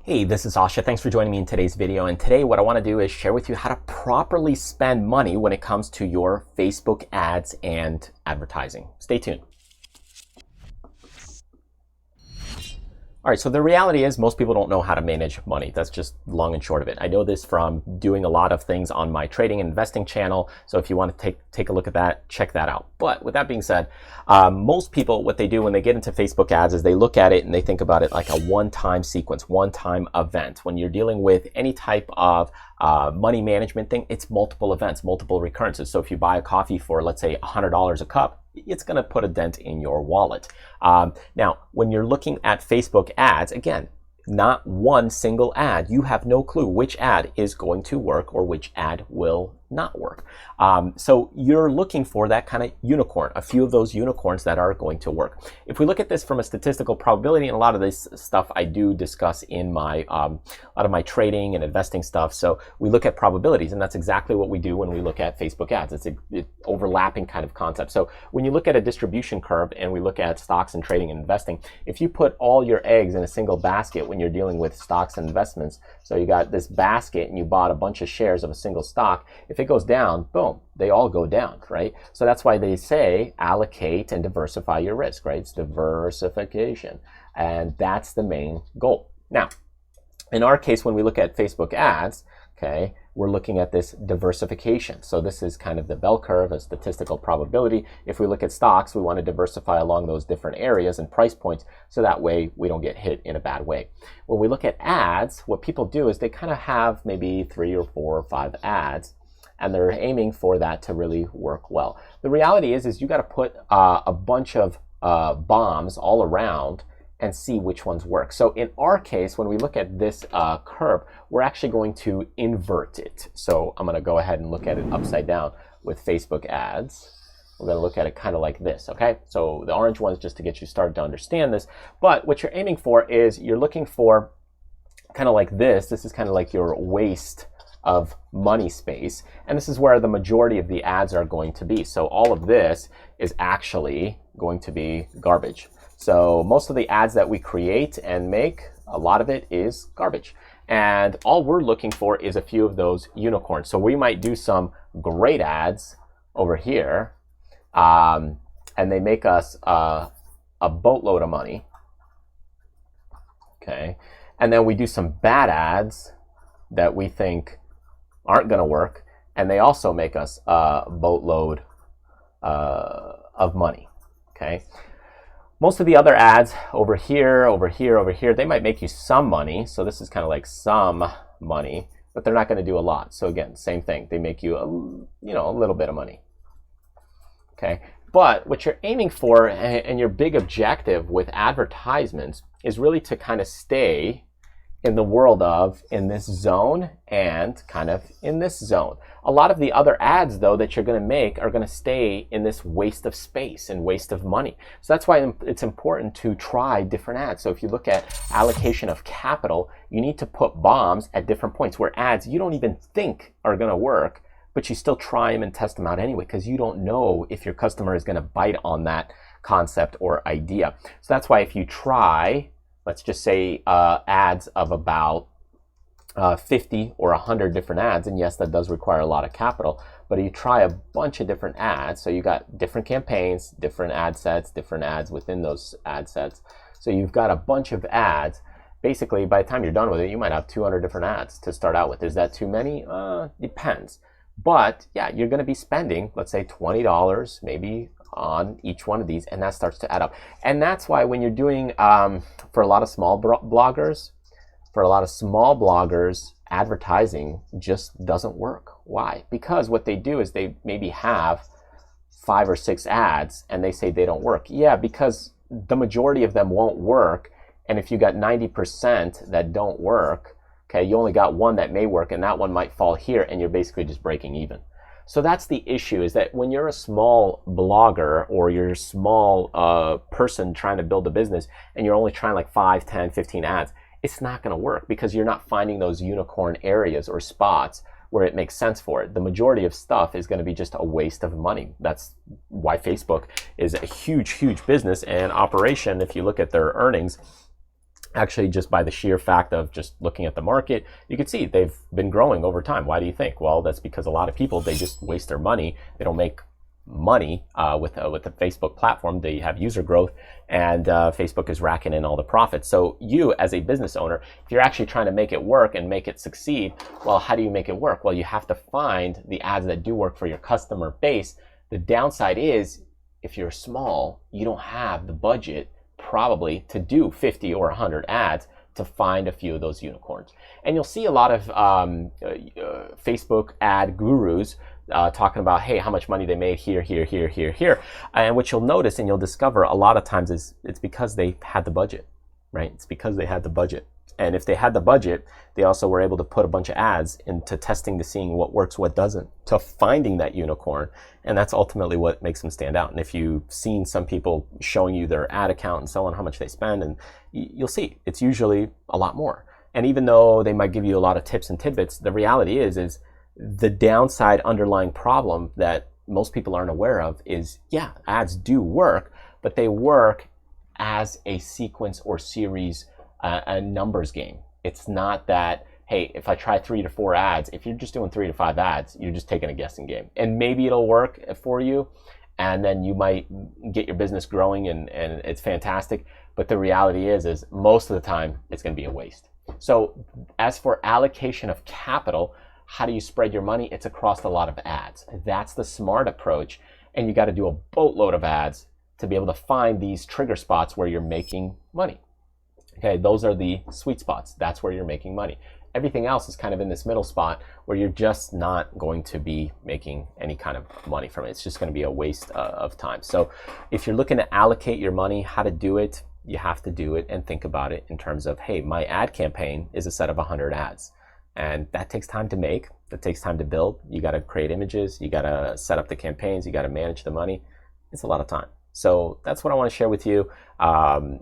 Hey, this is Asha. Thanks for joining me in today's video. And today what I want to do is share with you how to properly spend money when it comes to your Facebook ads and advertising. Stay tuned. All right, so the reality is most people don't know how to manage money. That's just long and short of it. I know this from doing a lot of things on my trading and investing channel. So if you want to take a look at that, check that out. But with that being said, most people, what they do when they get into Facebook ads is they look at it and they think about it like a one-time sequence, one-time event. When you're dealing with any type of money management thing, it's multiple events, multiple recurrences. So if you buy a coffee for, let's say, $100 a cup, it's going to put a dent in your wallet. Now, when you're looking at Facebook ads, again, not one single ad. You have no clue which ad is going to work or which ad will not work. So you're looking for that kind of unicorn, a few of those unicorns that are going to work. If we look at this from a statistical probability, and a lot of this stuff I do discuss in my a lot of my trading and investing stuff. So we look at probabilities, and that's exactly what we do when we look at Facebook ads. It's an overlapping kind of concept. So when you look at a distribution curve and we look at stocks and trading and investing, if you put all your eggs in a single basket when you're dealing with stocks and investments, so you got this basket and you bought a bunch of shares of a single stock, if it goes down, boom, they all go down, right? So that's why they say allocate and diversify your risk, right? It's diversification, and that's the main goal. Now, in our case, when we look at Facebook ads, okay, we're looking at this diversification. So this is kind of the bell curve, a statistical probability. If we look at stocks, we want to diversify along those different areas and price points, so that way we don't get hit in a bad way. When we look at ads, what people do is they kind of have maybe 3 or 4 or 5 ads, and they're aiming for that to really work well. The reality is you got to put a bunch of bombs all around and see which ones work. So in our case, when we look at this curve, we're actually going to invert it. So I'm going to go ahead and look at it upside down with Facebook ads. We're going to look at it kind of like this, okay? So the orange one is just to get you started to understand this. But what you're aiming for is you're looking for kind of like this. This is kind of like your waste of money space. And this is where the majority of the ads are going to be. So all of this is actually going to be garbage. So most of the ads that we create and make, a lot of it is garbage. And all we're looking for is a few of those unicorns. So we might do some great ads over here, and they make us a boatload of money. Okay. And then we do some bad ads that we think aren't going to work, and they also make us a boatload of money. Okay. Most of the other ads over here, over here, over here, they might make you some money. So this is kind of like some money, but they're not going to do a lot. So again, same thing. They make you a little bit of money. Okay. But what you're aiming for and your big objective with advertisements is really to kind of stay in the world of in this zone and kind of in this zone. A lot of the other ads, though, that you're going to make are going to stay in this waste of space and waste of money. So that's why it's important to try different ads. So if you look at allocation of capital, you need to put bombs at different points where ads you don't even think are going to work, but you still try them and test them out anyway, because you don't know if your customer is going to bite on that concept or idea. So that's why if you try, let's just say ads of about 50 or 100 different ads, and yes, that does require a lot of capital, but you try a bunch of different ads, so you got different campaigns, different ad sets, different ads within those ad sets. So you've got a bunch of ads. Basically, by the time you're done with it, you might have 200 different ads to start out with. Is that too many? Depends. But yeah, you're going to be spending, let's say, $20 maybe on each one of these, and that starts to add up. And that's why when you're doing for a lot of small bloggers, advertising just doesn't work. Why? Because what they do is they maybe have 5 or 6 ads and they say they don't work. Yeah, because the majority of them won't work, and if you got 90% that don't work, okay, you only got one that may work, and that one might fall here, and you're basically just breaking even. So that's the issue, is that when you're a small blogger or you're a small person trying to build a business and you're only trying like 5, 10, 15 ads, it's not going to work because you're not finding those unicorn areas or spots where it makes sense for it. The majority of stuff is going to be just a waste of money. That's why Facebook is a huge, huge business and operation. If you look at their earnings, Actually, just by the sheer fact of just looking at the market, you can see they've been growing over time. Why do you think? Well, that's because a lot of people, they just waste their money. They don't make money with the Facebook platform. They have user growth, and Facebook is racking in all the profits. So you, as a business owner, if you're actually trying to make it work and make it succeed, well, how do you make it work? Well, you have to find the ads that do work for your customer base. The downside is, if you're small, you don't have the budget probably to do 50 or 100 ads to find a few of those unicorns. And you'll see a lot of Facebook ad gurus talking about, hey, how much money they made here, here, here, here, here. And what you'll notice and you'll discover a lot of times is it's because they had the budget, right? It's because they had the budget. And if they had the budget, they also were able to put a bunch of ads into testing to seeing what works, what doesn't, to finding that unicorn. And that's ultimately what makes them stand out. And if you've seen some people showing you their ad account and so on, how much they spend, and you'll see it's usually a lot more. And even though they might give you a lot of tips and tidbits, the reality is the downside underlying problem that most people aren't aware of is, yeah, ads do work, but they work as a sequence or series, a numbers game. It's not that, hey, if I try 3 to 4 ads, if you're just doing 3 to 5 ads, you're just taking a guessing game. And maybe it'll work for you, and then you might get your business growing and it's fantastic. But the reality is most of the time it's going to be a waste. So as for allocation of capital, how do you spread your money? It's across a lot of ads. That's the smart approach. And you got to do a boatload of ads to be able to find these trigger spots where you're making money. Okay, those are the sweet spots. That's where you're making money. Everything else is kind of in this middle spot where you're just not going to be making any kind of money from it. It's just going to be a waste of time. So if you're looking to allocate your money, how to do it, you have to do it and think about it in terms of, hey, my ad campaign is a set of 100 ads. And that takes time to make. That takes time to build. You got to create images. You got to set up the campaigns. You got to manage the money. It's a lot of time. So that's what I want to share with you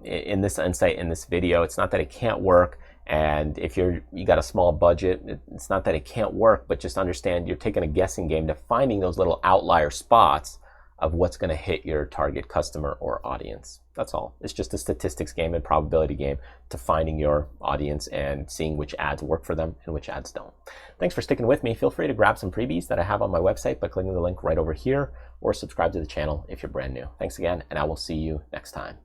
in this insight in this video. It's not that it can't work, and if you got a small budget, it's not that it can't work, but just understand you're taking a guessing game to finding those little outlier spots of what's going to hit your target customer or audience. That's all. It's just a statistics game and probability game to finding your audience and seeing which ads work for them and which ads don't. Thanks for sticking with me. Feel free to grab some freebies that I have on my website by clicking the link right over here, or subscribe to the channel if you're brand new. Thanks again, and I will see you next time.